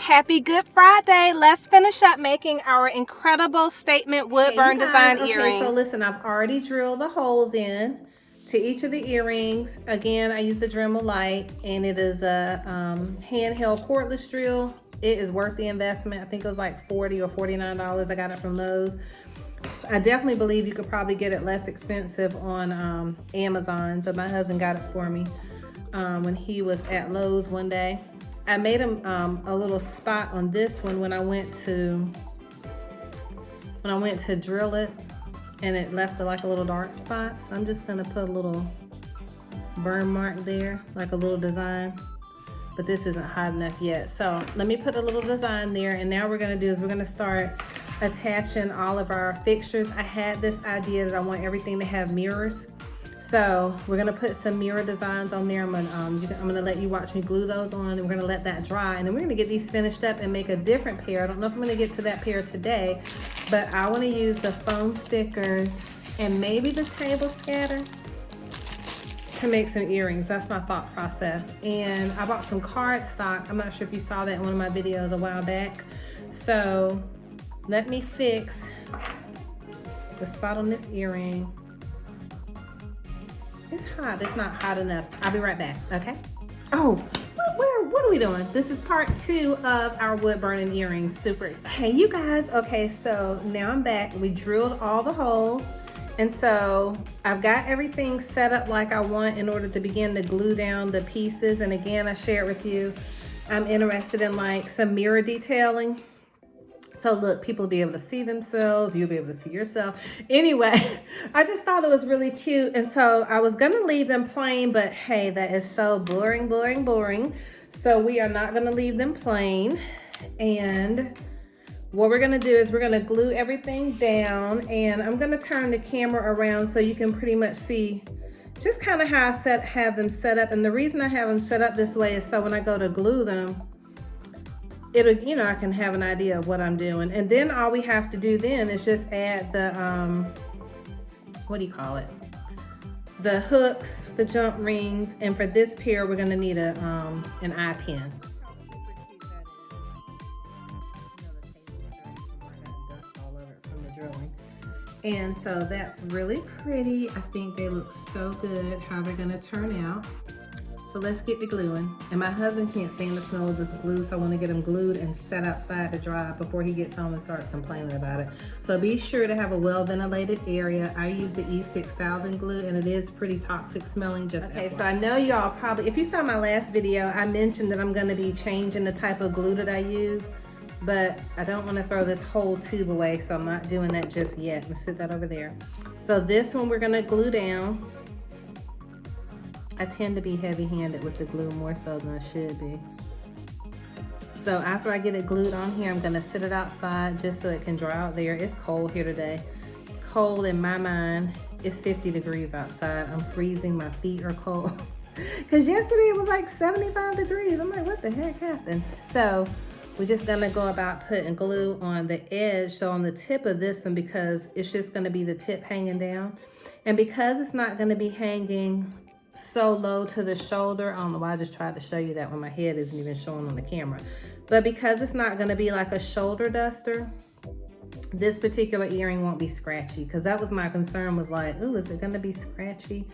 Happy Good Friday. Let's finish up making our incredible statement Woodburn design earrings. So listen, I've already drilled the holes in to each of the earrings. Again, I use the Dremel Light, and it is a handheld cordless drill. It is worth the investment. I think it was like $40 or $49. I got it from Lowe's. I definitely believe you could probably get it less expensive on Amazon, but my husband got it for me when he was at Lowe's one day. I made him a little spot on this one when I went to drill it, and it left like a little dark spot. So I'm just gonna put a little burn mark there, like a little design, but this isn't hot enough yet. So let me put a little design there, and now we're gonna do is we're gonna start attaching all of our fixtures. I had this idea that I want everything to have mirrors. So we're gonna put some mirror designs on there. I'm gonna let you watch me glue those on, and we're gonna let that dry, and then we're gonna get these finished up and make a different pair. I don't know if I'm gonna get to that pair today, but I wanna use the foam stickers and maybe the table scatter to make some earrings. That's my thought process. And I bought some cardstock. I'm not sure if you saw that in one of my videos a while back. So let me fix the spot on this earring. It's hot, it's not hot enough. I'll be right back, okay? Oh, what are we doing? This is part 2 of our wood burning earrings. Super excited. Hey, you guys, okay, so now I'm back. We drilled all the holes, and so I've got everything set up like I want in order to begin to glue down the pieces. And again, I shared with you, I'm interested in like some mirror detailing. So look, people will be able to see themselves. You'll be able to see yourself. Anyway, I just thought it was really cute. And so I was going to leave them plain, but hey, that is so boring, boring, boring. So we are not going to leave them plain. And what we're going to do is we're going to glue everything down. And I'm going to turn the camera around so you can pretty much see just kind of how I have them set up. And the reason I have them set up this way is so when I go to glue them, it'll, you know, I can have an idea of what I'm doing. And then all we have to do then is just add the, what do you call it? The hooks, the jump rings, and for this pair, we're gonna need an eye pin. And so that's really pretty. I think they look so good, how they're gonna turn out. So let's get the gluing. And my husband can't stand the smell of this glue, so I want to get him glued and set outside to dry before he gets home and starts complaining about it. So be sure to have a well-ventilated area. I use the E6000 glue, and it is pretty toxic smelling. Just okay, so I know y'all probably, if you saw my last video, I mentioned that I'm going to be changing the type of glue that I use, but I don't want to throw this whole tube away, so I'm not doing that just yet. Let's sit that over there. So this one we're going to glue down. I tend to be heavy-handed with the glue more so than I should be. So after I get it glued on here, I'm gonna sit it outside just so it can dry out there. It's cold here today. Cold in my mind. It's 50 degrees outside. I'm freezing, my feet are cold. Cause yesterday it was like 75 degrees. I'm like, what the heck happened? So we're just gonna go about putting glue on the edge. So on the tip of this one, because it's just gonna be the tip hanging down. And because it's not gonna be hanging so low to the shoulder, I don't know why I just tried to show you that when my head isn't even showing on the camera, but because it's not going to be like a shoulder duster, this particular earring won't be scratchy, because that was my concern, was like, ooh, is it going to be scratchy?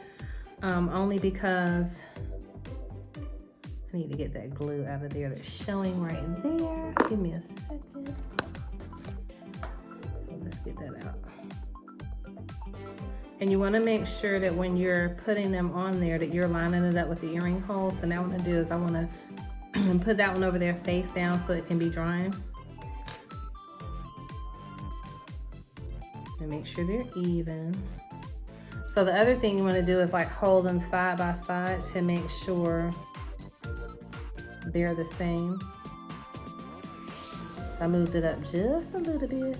Only because I need to get that glue out of there that's showing right there. Give me a second. So let's get that out. And you want to make sure that when you're putting them on there that you're lining it up with the earring holes. So now what I'm going to do is I want to put that one over there face down so it can be drying. And make sure they're even. So the other thing you want to do is like hold them side by side to make sure they're the same. So I moved it up just a little bit.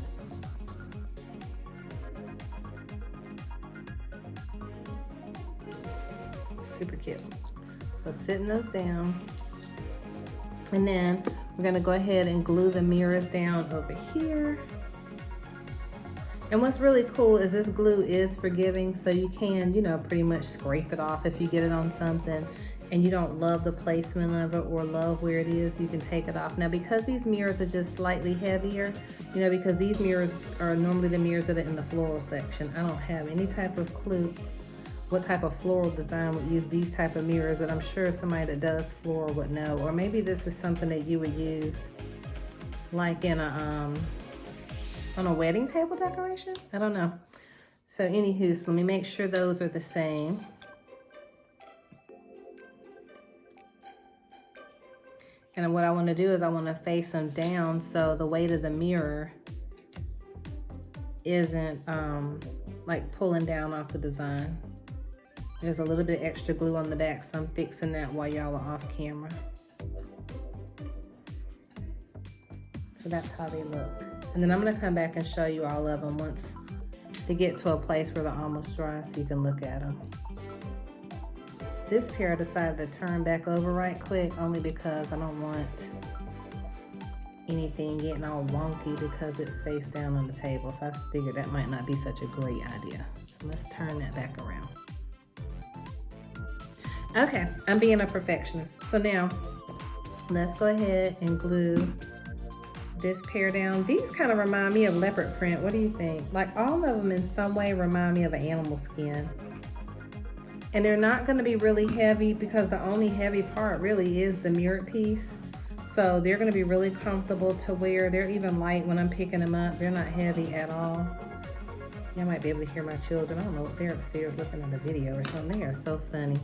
Super cute. So sitting those down, and then we're gonna go ahead and glue the mirrors down over here. And what's really cool is this glue is forgiving, so you can, you know, pretty much scrape it off if you get it on something. and you don't love the placement of it or love where it is, you can take it off. Now, because these mirrors are just slightly heavier, you know, because these mirrors are normally the mirrors that are in the floral section. I don't have any type of clue what type of floral design would use these type of mirrors, but I'm sure somebody that does floral would know. Or maybe this is something that you would use like in a on a wedding table decoration. I don't know. So anywho, so let me make sure those are the same. And what I want to do is I want to face them down so the weight of the mirror isn't like pulling down off the design. There's a little bit of extra glue on the back, so I'm fixing that while y'all are off camera. So that's how they look. And then I'm gonna come back and show you all of them once they get to a place where they're almost dry so you can look at them. This pair I decided to turn back over right quick only because I don't want anything getting all wonky because it's face down on the table. So I figured that might not be such a great idea. So let's turn that back around. Okay, I'm being a perfectionist. So now let's go ahead and glue this pair down. These kind of remind me of leopard print. What do you think? Like all of them in some way remind me of an animal skin. And they're not gonna be really heavy because the only heavy part really is the mirrored piece. So they're gonna be really comfortable to wear. They're even light when I'm picking them up. They're not heavy at all. Y'all might be able to hear my children. I don't know if they're upstairs looking at a video or something. They are so funny.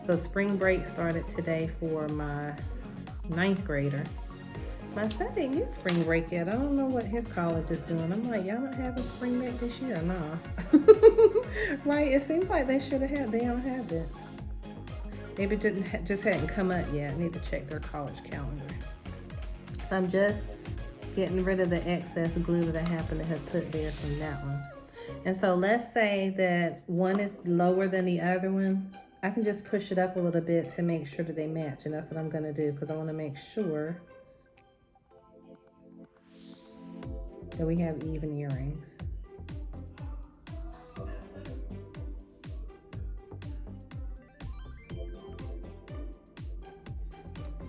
So spring break started today for my 9th grader. My son didn't get spring break yet. I don't know what his college is doing. I'm like, y'all not having spring break this year? Nah. Right? It seems like they should have had. They don't have it. Maybe it just hadn't come up yet. I need to check their college calendar. So I'm just getting rid of the excess glue that I happen to have put there from that one. And so let's say that one is lower than the other one. I can just push it up a little bit to make sure that they match. And that's what I'm going to do because I want to make sure that we have even earrings.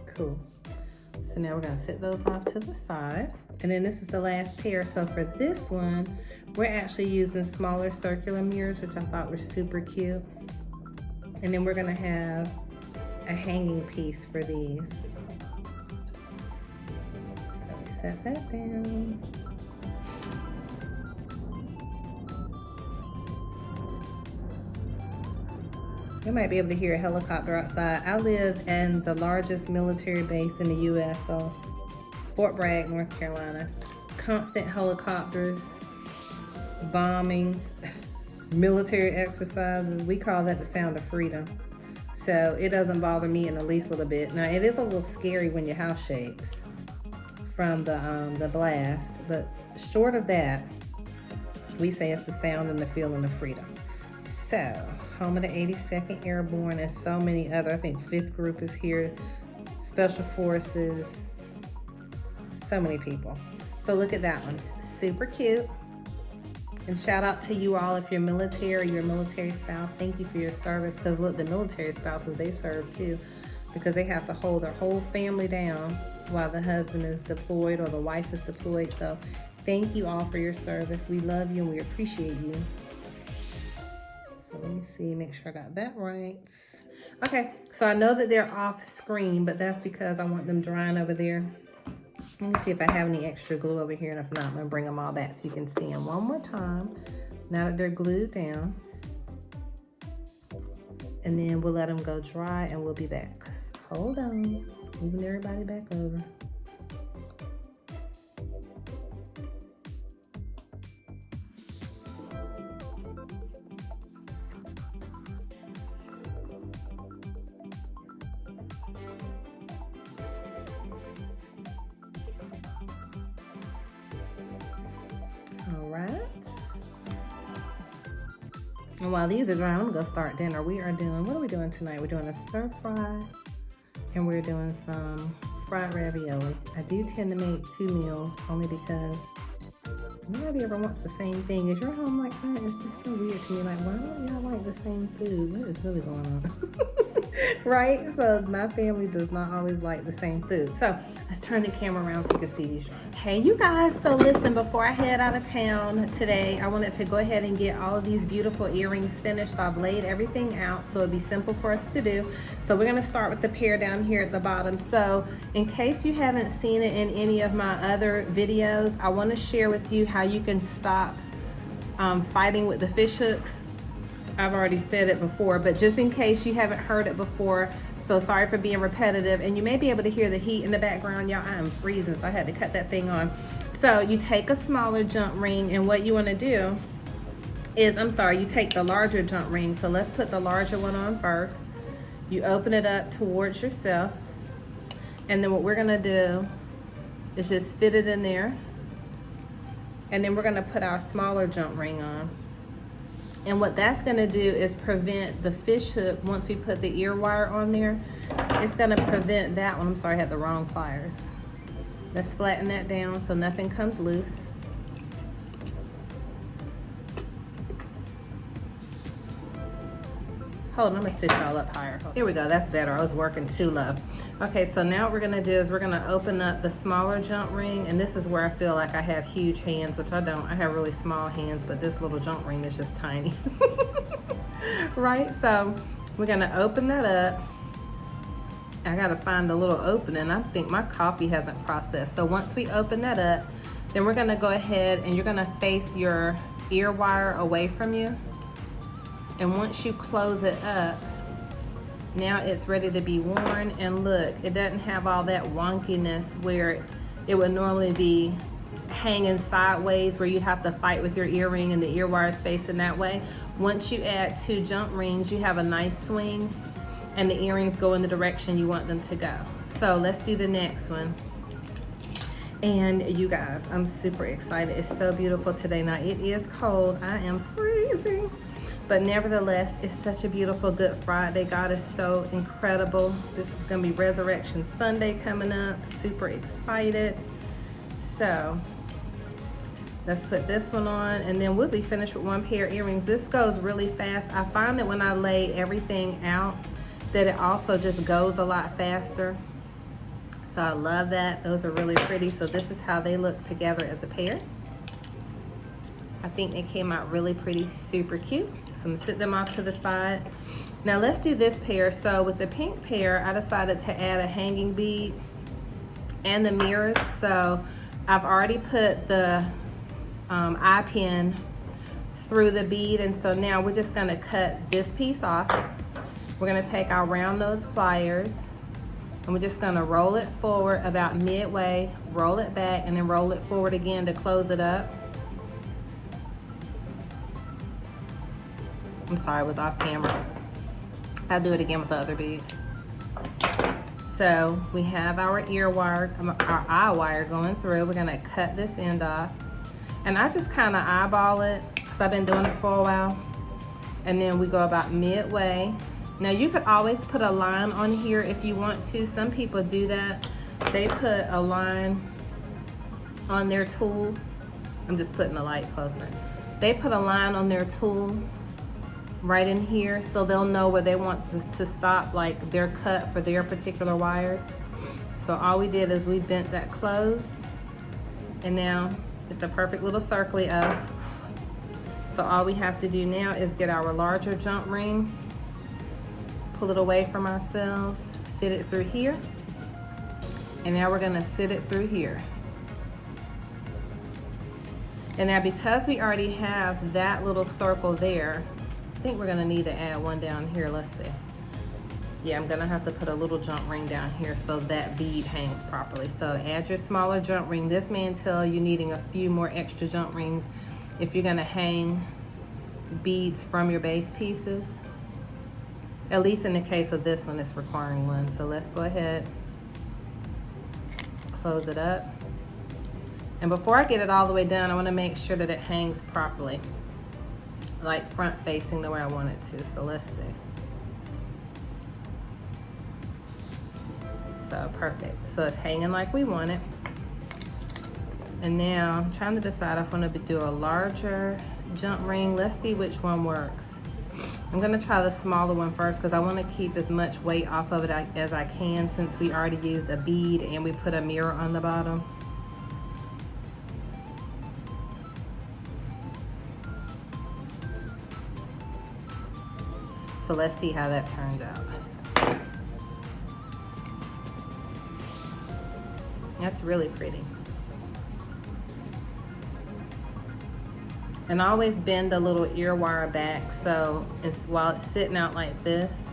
Cool. So now we're gonna set those off to the side. And then this is the last pair. So for this one, we're actually using smaller circular mirrors, which I thought were super cute. And then we're gonna have a hanging piece for these. So we set that down. You might be able to hear a helicopter outside. I live in the largest military base in the U.S., so Fort Bragg, North Carolina. Constant helicopters, bombing, military exercises. We call that the sound of freedom. So it doesn't bother me in the least little bit. Now it is a little scary when your house shakes from the blast, but short of that, we say it's the sound and the feeling of freedom. So, home of the 82nd Airborne and so many other, I think 5th Group is here, Special Forces, so many people. So look at that one, super cute. And shout out to you all if you're military, your military spouse, thank you for your service. Because look, the military spouses, they serve too, because they have to hold their whole family down while the husband is deployed or the wife is deployed. So thank you all for your service. We love you and we appreciate you. So let me see, make sure I got that right. Okay, so I know that they're off screen, but that's because I want them drying over there. Let me see if I have any extra glue over here, and if not, I'm gonna bring them all back so you can see them one more time. Now that they're glued down. And then we'll let them go dry and we'll be back. Hold on, moving everybody back over. All right. And while these are drying, I'm gonna go start dinner. What are we doing tonight? We're doing a stir fry and we're doing some fried ravioli. I do tend to make 2 meals only because Nobody ever wants the same thing. Is your home like that? It's just so weird to me. Like, why don't y'all like the same food? What is really going on? Right? So my family does not always like the same food. So let's turn the camera around so you can see these. Hey, you guys. So listen, before I head out of town today, I wanted to go ahead and get all of these beautiful earrings finished. So I've laid everything out so it'd be simple for us to do. So we're going to start with the pair down here at the bottom. So in case you haven't seen it in any of my other videos, I want to share with you how you can stop fighting with the fish hooks. I've already said it before, but just in case you haven't heard it before, so sorry for being repetitive. And you may be able to hear the heat in the background. Y'all, I am freezing, so I had to cut that thing on. So you take a smaller jump ring, and what you want to do is, you take the larger jump ring. So let's put the larger one on first. You open it up towards yourself, and then what we're gonna do is just fit it in there, and then we're gonna put our smaller jump ring on. And what that's gonna do is prevent the fish hook. Once we put the ear wire on there, it's gonna prevent that one. I'm sorry, I had the wrong pliers. Let's flatten that down so nothing comes loose. Hold on, I'm gonna sit y'all up higher. Here we go, that's better. I was working too low. Okay, so now what we're gonna do is we're gonna open up the smaller jump ring, and this is where I feel like I have huge hands, which I don't. I have really small hands, but this little jump ring is just tiny. Right, so we're gonna open that up. I gotta find the little opening. I think my coffee hasn't processed. So once we open that up, then we're gonna go ahead and you're gonna face your ear wire away from you. And once you close it up, now it's ready to be worn. And look, it doesn't have all that wonkiness where it would normally be hanging sideways where you'd have to fight with your earring and the ear wires facing that way. Once you add 2 jump rings, you have a nice swing and the earrings go in the direction you want them to go. So let's do the next one. And you guys, I'm super excited. It's so beautiful today. Now it is cold, I am freezing. But nevertheless, it's such a beautiful Good Friday. God is so incredible. This is gonna be Resurrection Sunday coming up. Super excited. So let's put this one on, and then we'll be finished with 1 pair of earrings. This goes really fast. I find that when I lay everything out, that it also just goes a lot faster. So I love that. Those are really pretty. So this is how they look together as a pair. I think they came out really pretty, super cute. So I'm gonna sit them off to the side. Now let's do this pair. So with the pink pair, I decided to add a hanging bead and the mirrors. So I've already put the eye pin through the bead, and so now we're just gonna cut this piece off. We're gonna take our round nose pliers, and we're just gonna roll it forward about midway, roll it back, and then roll it forward again to close it up. I'm sorry, I was off camera. I'll do it again with the other bead. So we have our ear wire, our eye wire going through. We're gonna cut this end off. And I just kind of eyeball it, because I've been doing it for a while. And then we go about midway. Now you could always put a line on here if you want to. Some people do that. They put a line on their tool. I'm just putting the light closer. They put a line on their tool right in here, so they'll know where they want to stop, like their cut for their particular wires. So all we did is we bent that closed, and now it's a perfect little circle of. So all we have to do now is get our larger jump ring, pull it away from ourselves, fit it through here, and now we're gonna sit it through here. And now because we already have that little circle there, I think we're gonna need to add one down here. Let's see. Yeah, I'm gonna have to put a little jump ring down here so that bead hangs properly. So add your smaller jump ring. This may entail you needing a few more extra jump rings if you're gonna hang beads from your base pieces. At least in the case of this one, it's requiring one. So let's go ahead, close it up. And before I get it all the way done, I wanna make sure that it hangs properly, like front facing the way I want it to. So let's see. So perfect. So it's hanging like we want it. And now I'm trying to decide if I want to do a larger jump ring. Let's see which one works. I'm gonna try the smaller one first because I want to keep as much weight off of it as I can, since we already used a bead and we put a mirror on the bottom. So let's see how that turns out. That's really pretty. And I always bend the little ear wire back, so while it's sitting out like this,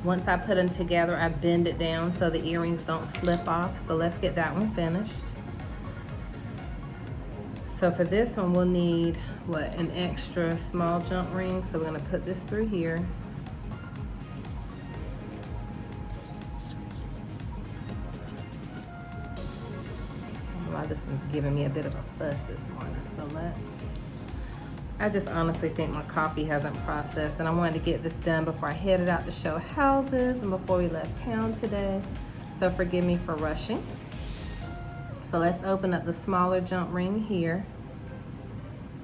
once I put them together, I bend it down so the earrings don't slip off. So let's get that one finished. So for this one, we'll need, what, an extra small jump ring. So we're gonna put this through here. This one's giving me a bit of a fuss this morning, so I just honestly think my coffee hasn't processed, and I wanted to get this done before I headed out to show houses and before we left town today, so forgive me for rushing. So let's open up the smaller jump ring here,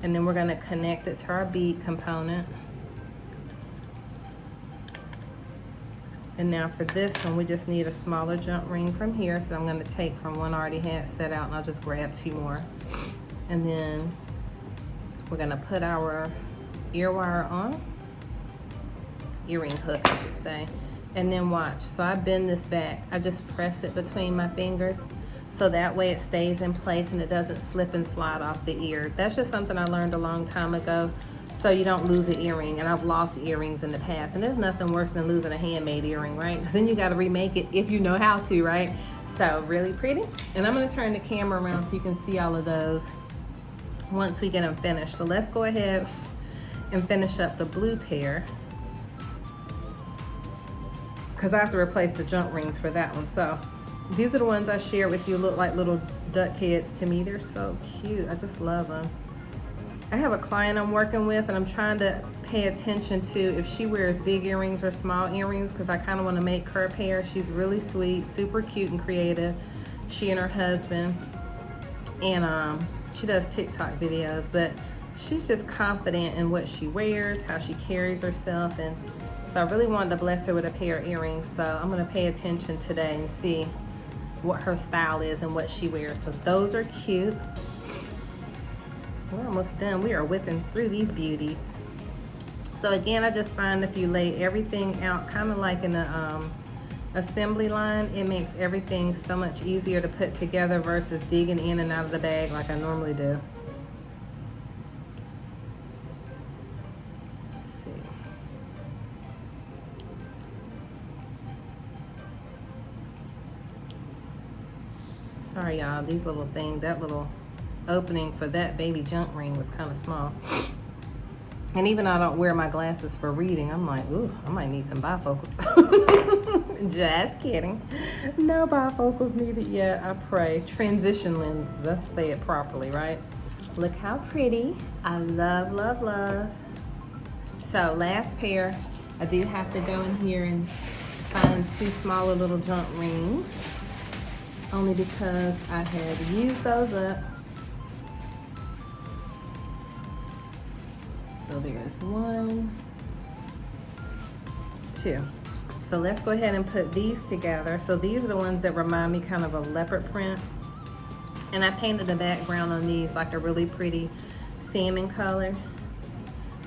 and then we're going to connect it to our bead component. And now for this one, we just need a smaller jump ring from here. So I'm gonna take from one I already had set out, and I'll just grab 2 more. And then we're gonna put our ear wire on, earring hook I should say. And then watch, so I bend this back. I just press it between my fingers, so that way it stays in place and it doesn't slip and slide off the ear. That's just something I learned a long time ago, so you don't lose an earring. And I've lost earrings in the past, and there's nothing worse than losing a handmade earring, right? Because then you got to remake it if you know how to, right? So really pretty. And I'm going to turn the camera around so you can see all of those once we get them finished. So let's go ahead and finish up the blue pair, because I have to replace the jump rings for that one. So these are the ones I shared with you. Look like little duck heads to me. They're so cute. I just love them. I have a client I'm working with, and I'm trying to pay attention to if she wears big earrings or small earrings, because I kind of want to make her a pair. She's really sweet, super cute and creative, she and her husband. And she does TikTok videos, but she's just confident in what she wears, how she carries herself. And so I really wanted to bless her with a pair of earrings. So I'm going to pay attention today and see what her style is and what she wears. So those are cute. We're almost done. We are whipping through these beauties. So again, I just find if you lay everything out kind of like in a assembly line, it makes everything so much easier to put together versus digging in and out of the bag like I normally do. Let's see. Sorry y'all, these little things, that little opening for that baby jump ring was kind of small. And even though I don't wear my glasses for reading, I'm like, ooh, I might need some bifocals. Just kidding. No bifocals needed yet, I pray. Transition lenses, let's say it properly, right? Look how pretty. I love, love, love. So last pair, I do have to go in here and find 2 smaller little jump rings, only because I had used those up. So there's 1, 2. So let's go ahead and put these together. So these are the ones that remind me kind of a leopard print. And I painted the background on these like a really pretty salmon color,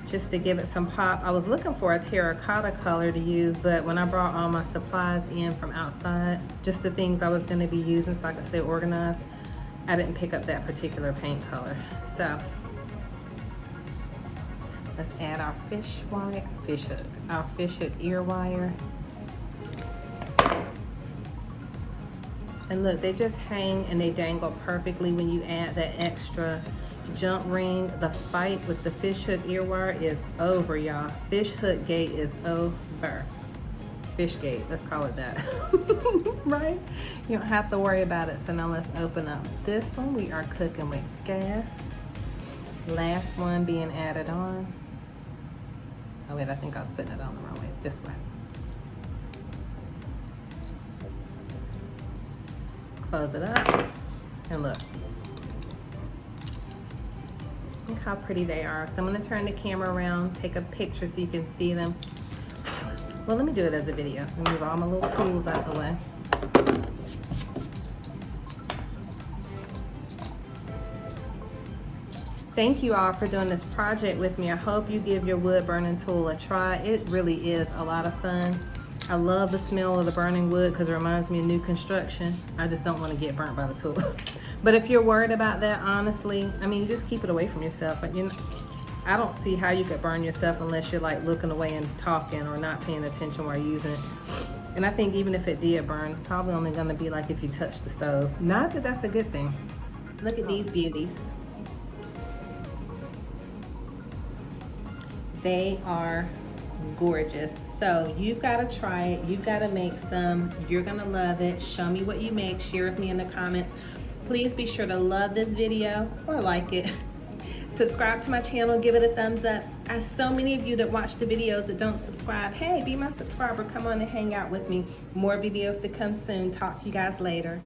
just to give it some pop. I was looking for a terracotta color to use, but when I brought all my supplies in from outside, just the things I was gonna be using so I could stay organized, I didn't pick up that particular paint color. So let's add our our fish hook ear wire. And look, they just hang and they dangle perfectly when you add that extra jump ring. The fight with the fish hook ear wire is over, y'all. Fish hook gate is over. Fish gate, let's call it that. Right? You don't have to worry about it. So now let's open up this one. We are cooking with gas. Last one being added on. Oh wait, I think I was putting it on the wrong way. This way. Close it up. And look how pretty they are. So I'm gonna turn the camera around, take a picture so you can see them. Well, let me do it as a video. Let me move all my little tools out the way. Thank you all for doing this project with me. I hope you give your wood burning tool a try. It really is a lot of fun. I love the smell of the burning wood because it reminds me of new construction. I just don't want to get burnt by the tool. But if you're worried about that, honestly, I mean, just keep it away from yourself. But you know, I don't see how you could burn yourself unless you're like looking away and talking or not paying attention while you're using it. And I think even if it did burn, it's probably only gonna be like if you touch the stove. Not that that's a good thing. Look at these beauties. They are gorgeous. So you've got to try it. You've got to make some. You're going to love it. Show me what you make. Share with me in the comments. Please be sure to love this video or like it. Subscribe to my channel. Give it a thumbs up. I have so many of you that watch the videos that don't subscribe. Hey, be my subscriber. Come on and hang out with me. More videos to come soon. Talk to you guys later.